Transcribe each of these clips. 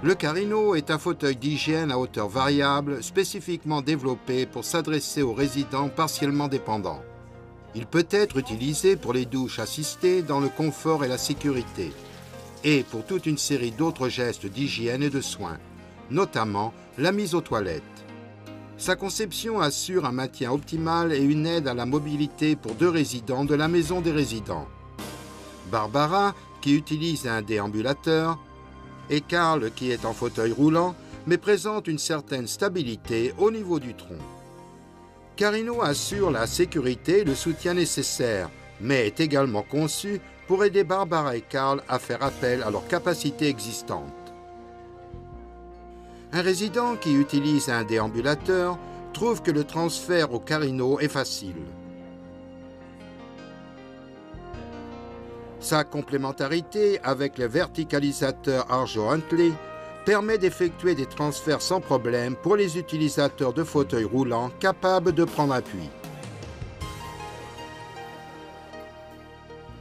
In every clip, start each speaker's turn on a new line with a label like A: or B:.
A: Le Carino est un fauteuil d'hygiène à hauteur variable, spécifiquement développé pour s'adresser aux résidents partiellement dépendants. Il peut être utilisé pour les douches assistées dans le confort et la sécurité, et pour toute une série d'autres gestes d'hygiène et de soins, notamment la mise aux toilettes. Sa conception assure un maintien optimal et une aide à la mobilité pour 2 résidents de la maison des résidents. Barbara, qui utilise un déambulateur, et Karl, qui est en fauteuil roulant, mais présente une certaine stabilité au niveau du tronc. Carino assure la sécurité et le soutien nécessaires, mais est également conçu pour aider Barbara et Karl à faire appel à leurs capacités existantes. Un résident qui utilise un déambulateur trouve que le transfert au Carino est facile. Sa complémentarité avec le verticalisateur Arjo-Huntley permet d'effectuer des transferts sans problème pour les utilisateurs de fauteuils roulants capables de prendre appui.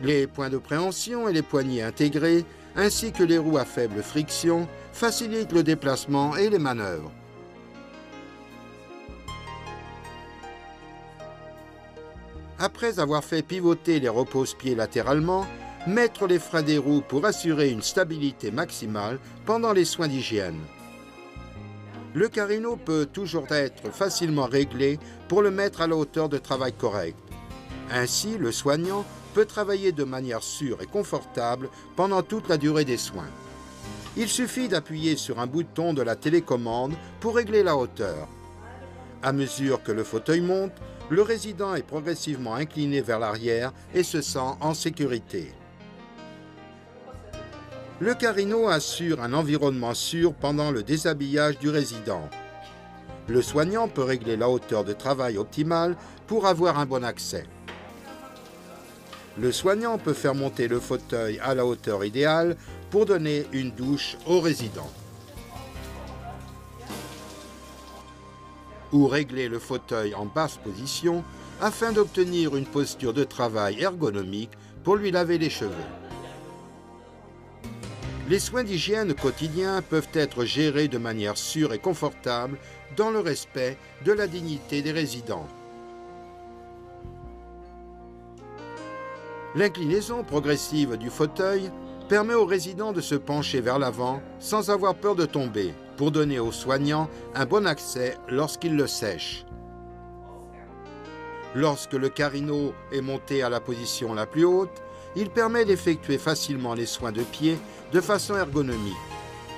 A: Les points de préhension et les poignées intégrées, ainsi que les roues à faible friction, facilitent le déplacement et les manœuvres. Après avoir fait pivoter les repose-pieds latéralement, mettre les freins des roues pour assurer une stabilité maximale pendant les soins d'hygiène. Le Carino peut toujours être facilement réglé pour le mettre à la hauteur de travail correcte. Ainsi, le soignant peut travailler de manière sûre et confortable pendant toute la durée des soins. Il suffit d'appuyer sur un bouton de la télécommande pour régler la hauteur. À mesure que le fauteuil monte, le résident est progressivement incliné vers l'arrière et se sent en sécurité. Le Carino assure un environnement sûr pendant le déshabillage du résident. Le soignant peut régler la hauteur de travail optimale pour avoir un bon accès. Le soignant peut faire monter le fauteuil à la hauteur idéale pour donner une douche au résident. Ou régler le fauteuil en basse position afin d'obtenir une posture de travail ergonomique pour lui laver les cheveux. Les soins d'hygiène quotidiens peuvent être gérés de manière sûre et confortable dans le respect de la dignité des résidents. L'inclinaison progressive du fauteuil permet aux résidents de se pencher vers l'avant sans avoir peur de tomber, pour donner aux soignants un bon accès lorsqu'ils le sèchent. Lorsque le Carino est monté à la position la plus haute, il permet d'effectuer facilement les soins de pied de façon ergonomique.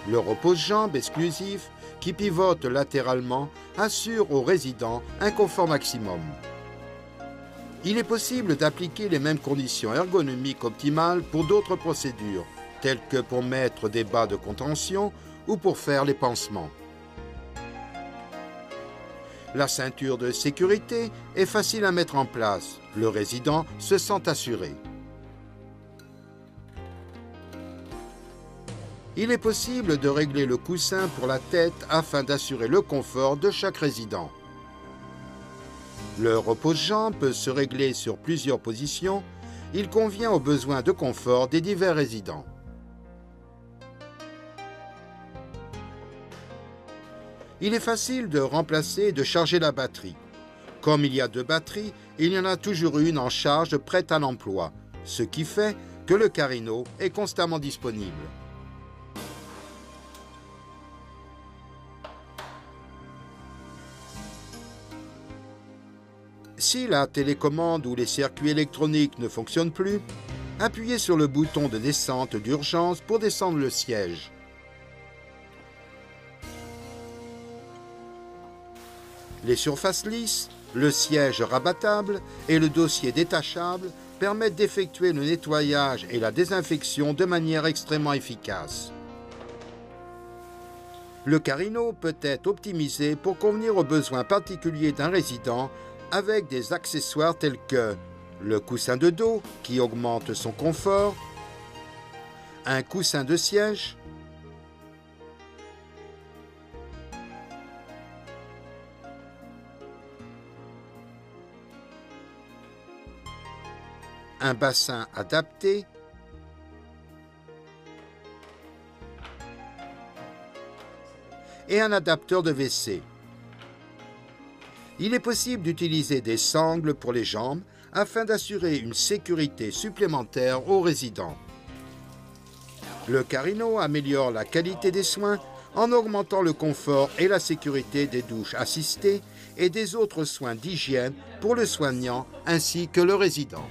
A: Le repose-jambes exclusif, qui pivote latéralement, assure aux résidents un confort maximum. Il est possible d'appliquer les mêmes conditions ergonomiques optimales pour d'autres procédures, telles que pour mettre des bas de contention ou pour faire les pansements. La ceinture de sécurité est facile à mettre en place. Le résident se sent assuré. Il est possible de régler le coussin pour la tête afin d'assurer le confort de chaque résident. Le repose-jambes peut se régler sur plusieurs positions. Il convient aux besoins de confort des divers résidents. Il est facile de remplacer et de charger la batterie. Comme il y a 2 batteries, il y en a toujours une en charge prête à l'emploi, ce qui fait que le Carino est constamment disponible. Si la télécommande ou les circuits électroniques ne fonctionnent plus, appuyez sur le bouton de descente d'urgence pour descendre le siège. Les surfaces lisses, le siège rabattable et le dossier détachable permettent d'effectuer le nettoyage et la désinfection de manière extrêmement efficace. Le Carino peut être optimisé pour convenir aux besoins particuliers d'un résident avec des accessoires tels que le coussin de dos qui augmente son confort, un coussin de siège, un bassin adapté, et un adapteur de WC. Il est possible d'utiliser des sangles pour les jambes afin d'assurer une sécurité supplémentaire aux résidents. Le Carino améliore la qualité des soins en augmentant le confort et la sécurité des douches assistées et des autres soins d'hygiène pour le soignant ainsi que le résident.